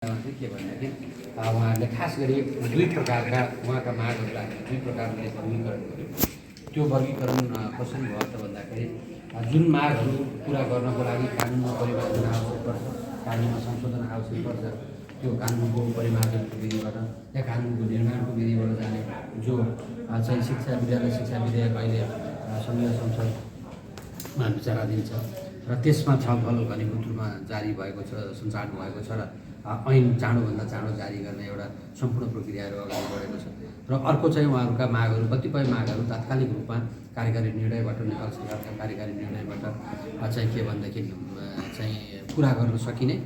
चाहिँ के भनेदेखि उहाँहरूले खास गरी दुई प्रकारका उहाँका मागहरूलाई दुई प्रकारले वर्गीकरण गर्यो। त्यो वर्गीकरण कसरी भयो त भन्दाखेरि जुन मागहरू पुरा गर्नको लागि कानुनमा परिमार्जन आवश्यक पर्छ, कानुनमा संशोधन आवश्यक पर्छ, त्यो कानुनको परिमार्जनको विधिबाट या कानुनको निर्माणको विधिबाट जाने जो चाहिँ शिक्षा विद्यालय शिक्षा विधेयक अहिले संघीय संसदमा विचाराधीन छ र त्यसमा छलफल घनीभूत रूपमा जारी भएको छ, सञ्चालन भएको छ र ऐन चाँडोभन्दा चाँडो जारी गर्ने एउटा सम्पूर्ण प्रक्रियाहरू अगाडि बढेको छ। र अर्को चाहिँ उहाँहरूका मागहरू, कतिपय मागहरू तात्कालिक रूपमा कार्यकारी निर्णयबाट, नेपाल सरकारका कार्यकारी निर्णयबाट चाहिँ के भनेदेखि चाहिँ पुरा गर्न सकिने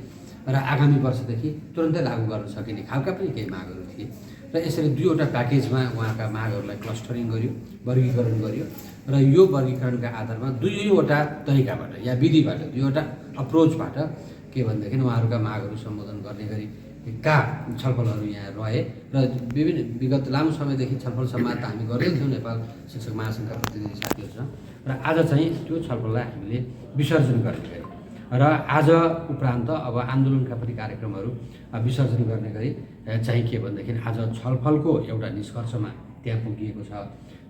र आगामी वर्षदेखि तुरन्तै लागू गर्न सकिने खालका पनि केही मागहरू थिए। र यसरी दुईवटा प्याकेजमा उहाँका मागहरूलाई क्लस्टरिङ गरियो, वर्गीकरण गरियो र यो वर्गीकरणका आधारमा दुईवटा तरिकाबाट या विधिबाट, दुईवटा अप्रोचबाट के भनेदेखि उहाँहरूका मागहरू सम्बोधन गर्ने गरी छलफलहरू यहाँ रहे र विभिन्न विगत लामो समयदेखि छलफल संवाद हामी गर्दै थियौँ नेपाल शिक्षक महासङ्घका प्रतिनिधि साथीहरूसँग। र आज चाहिँ त्यो छलफललाई हामीले विसर्जन गर्ने गरी र आज उपरान्त अब आन्दोलनका पनि कार्यक्रमहरू विसर्जन गर्ने गरी चाहिँ के भनेदेखि आज छलफलको एउटा निष्कर्षमा त्यहाँ पुगिएको छ।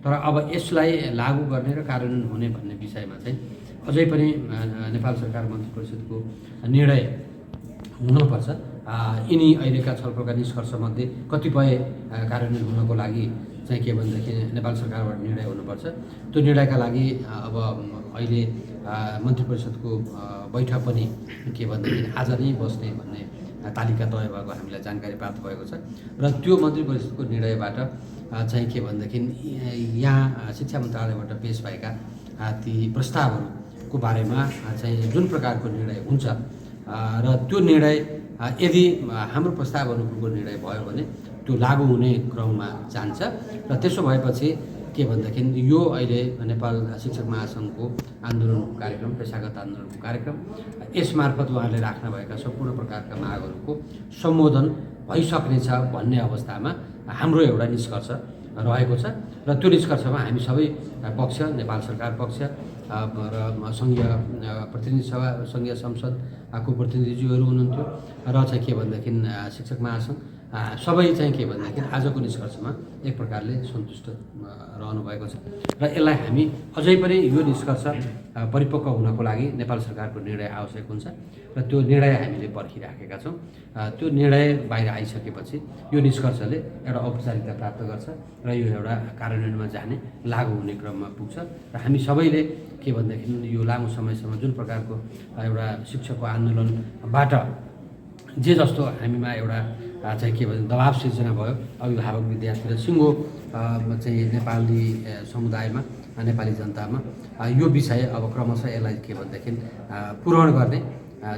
तर अब यसलाई लागू गर्ने र कार्यान्वयन हुने भन्ने विषयमा चाहिँ अझै पनि नेपाल सरकार मन्त्री परिषदको निर्णय हुनुपर्छ। यिनी अहिलेका छलफलका निष्कर्षमध्ये कतिपय कार्यान्वयन हुनको लागि चाहिँ के भनेदेखि नेपाल सरकारबाट निर्णय हुनुपर्छ। त्यो निर्णयका लागि अब अहिले मन्त्री परिषदको बैठक पनि के भनेदेखि आज नै बस्ने भन्ने तालिका तय भएको हामीलाई जानकारी प्राप्त भएको छ। र त्यो मन्त्री परिषदको निर्णयबाट चाहिँ के भनेदेखि यहाँ शिक्षा मन्त्रालयबाट पेश भएका ती प्रस्तावहरूको बारेमा चाहिँ जुन प्रकारको निर्णय हुन्छ र त्यो निर्णय यदि हाम्रो प्रस्ताव अनुकूलको निर्णय भयो भने त्यो लागू हुने क्रममा जान्छ। र त्यसो भएपछि के भनेदेखि यो अहिले नेपाल शिक्षक महासङ्घको आन्दोलनको कार्यक्रम, पेसागत आन्दोलनको कार्यक्रम, यसमार्फत उहाँले राख्न भएका सम्पूर्ण प्रकारका मागहरूको सम्बोधन भइसक्नेछ भन्ने अवस्थामा हाम्रो एउटा निष्कर्ष रहेको छ। र त्यो निष्कर्षमा हामी सबै पक्ष, नेपाल सरकार पक्ष र सङ्घीय प्रतिनिधि सभा, सङ्घीय संसदको प्रतिनिधिज्यूहरू हुनुहुन्थ्यो र चाहिँ के भनेदेखि शिक्षक महासङ्घ सबै चाहिँ के भनेदेखि आजको निष्कर्षमा एक प्रकारले सन्तुष्ट रहनु भएको छ। र यसलाई हामी अझै पनि यो निष्कर्ष परिपक्व हुनको लागि नेपाल सरकारको निर्णय आवश्यक हुन्छ र त्यो निर्णय हामीले पर्खिराखेका छौँ। त्यो निर्णय बाहिर आइसकेपछि यो निष्कर्षले एउटा औपचारिकता प्राप्त गर्छ र यो एउटा कार्यान्वयनमा जाने, लागू हुने क्रममा पुग्छ। र हामी सबैले के भनेदेखि यो लामो समयसम्म जुन प्रकारको एउटा शिक्षकको आन्दोलनबाट जे जस्तो हामीमा एउटा चाहिँ के भन्छ दबाब सिर्जना भयो, अभिभावक, विद्यार्थी र सिङ्गो चाहिँ नेपाली समुदायमा, नेपाली जनतामा यो विषय अब क्रमशः यसलाई के भनेदेखि पूरण गर्ने,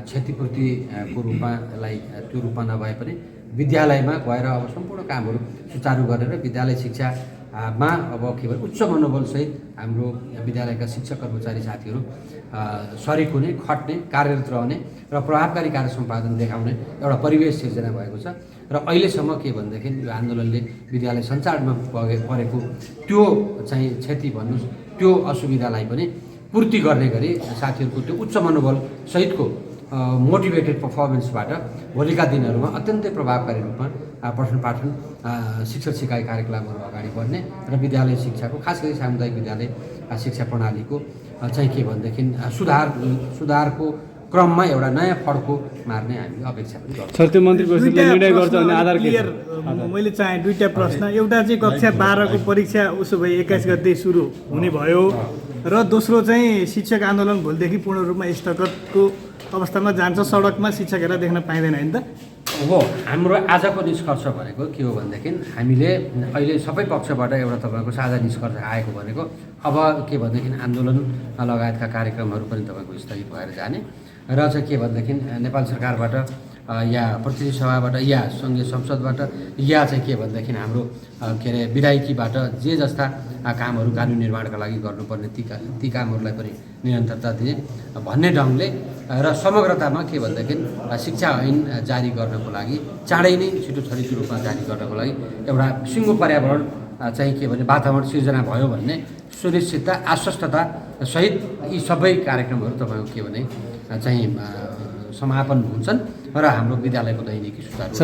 क्षतिपूर्तिको रूपमा यसलाई त्यो रूपमा नभए पनि विद्यालयमा गएर अब सम्पूर्ण कामहरू सुचारू गरेर विद्यालय शिक्षामा अब के भन्छ उच्च मनोबलसहित हाम्रो विद्यालयका शिक्षक कर्मचारी साथीहरू सरिक हुने, खट्ने, कार्यरत रहने र प्रभावकारी कार्य सम्पादन देखाउने एउटा परिवेश सिर्जना भएको छ। र अहिलेसम्म के भनेदेखि यो आन्दोलनले विद्यालय सञ्चालनमा परेको त्यो चाहिँ क्षति भन्नुहोस्, त्यो असुविधालाई पनि पूर्ति गर्ने गरी साथीहरूको त्यो उच्च मनोबल सहितको मोटिभेटेड पर्फर्मेन्सबाट भोलिका दिनहरूमा अत्यन्तै प्रभावकारी रूपमा पठन पाठन, शिक्षक सिकाइ कार्यक्रमहरू अगाडि बढ्ने र विद्यालय शिक्षाको, खास गरी सामुदायिक विद्यालय शिक्षा प्रणालीको चाहिँ के भनेदेखि सुधारको क्रममा एउटा नयाँ फड्को मार्ने हामी अपेक्षा पनि गर्छौँ। सर, त्यो मन्त्री परिषदले निर्णय गर्छ भने आधार के छ? मैले चाहे दुईवटा प्रश्न, एउटा चाहिँ कक्षा 12को परीक्षा उसो भए 21 गते सुरु हुने भयो र दोस्रो चाहिँ शिक्षक आन्दोलन भोलिदेखि पूर्ण रूपमा स्थगतको अवस्थामा जान्छ, सडकमा शिक्षकहरू देख्न पाइँदैन होइन त? हो, हाम्रो आजको निष्कर्ष भनेको के हो भनेदेखि हामीले अहिले सबै पक्षबाट एउटा तपाईँको साझा निष्कर्ष आएको भनेको अब के भनेदेखि आन्दोलन लगायतका कार्यक्रमहरू पनि तपाईँको स्थगित भएर जाने र चाहिँ के भनेदेखि नेपाल सरकारबाट या प्रतिनिधि सभाबाट या सङ्घीय संसदबाट या चाहिँ के भनेदेखि हाम्रो के अरे विधायकीबाट जे जस्ता कामहरू कानुन निर्माणका लागि गर्नुपर्ने ती कामहरूलाई पनि निरन्तरता दिने भन्ने ढङ्गले र समग्रतामा के भनेदेखि शिक्षा ऐन जारी गर्नको लागि चाँडै नै छिटो छरितो रूपमा जारी गर्नको लागि एउटा सिङ्गो पर्यावरण चाहिँ के भने वातावरण सिर्जना भयो भन्ने सुनिश्चितता, आश्वस्तता सहित यी सबै कार्यक्रमहरू तपाईँको के भने चाहिँ समापन हुन्छन् र हाम्रो विद्यालयको दैनिकी सुचारू